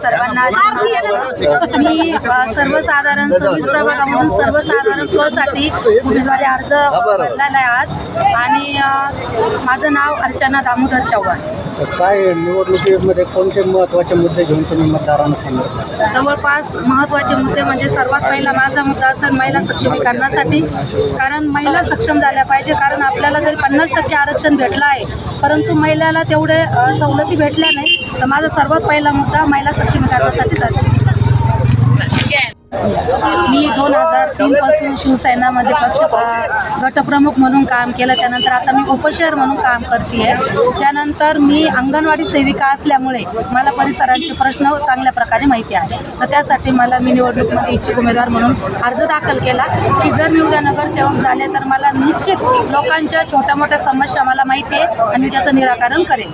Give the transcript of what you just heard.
सर्वांना मी सर्वसाधारण 26 प्रभागामधून सर्वसाधारण क साठी उमेदवारी अर्ज भरलेला आहे आज आणि माझं नाव अर्चना दामोदर चव्हाण. काय निवडणुकीमध्ये कोणते महत्त्वाचे मुद्दे घेऊन तुम्ही मतदारांना सांगितलं? जवळपास महत्त्वाचे मुद्दे म्हणजे सर्वात पहिला माझा मुद्दा असेल महिला सक्षमीकरणासाठी. कारण महिला सक्षम झाल्या पाहिजे. कारण आपल्याला जरी 50% आरक्षण भेटलं आहे परंतु महिलाला तेवढे सवलती भेटल्या नाही. तर माझा सर्वात पहिला मुद्दा महिला सक्षमीकरणासाठीच असेल. मी 2003 पासून शिवसेनामध्ये गटप्रमुख म्हणून काम केलं. त्यानंतर आता मी उपशहर म्हणून काम करते आहे. त्यानंतर मी अंगणवाडी सेविका असल्यामुळे मला परिसरांचे प्रश्न चांगल्या प्रकारे माहिती आहे. तर त्यासाठी मी निवडणुकीमध्ये इच्छुक उमेदवार म्हणून अर्ज दाखल केला की जर मी उद्या नगरसेवक झाले तर मला निश्चित लोकांच्या छोट्या मोठ्या समस्या मला माहिती आहे आणि त्याचं निराकरण करेन.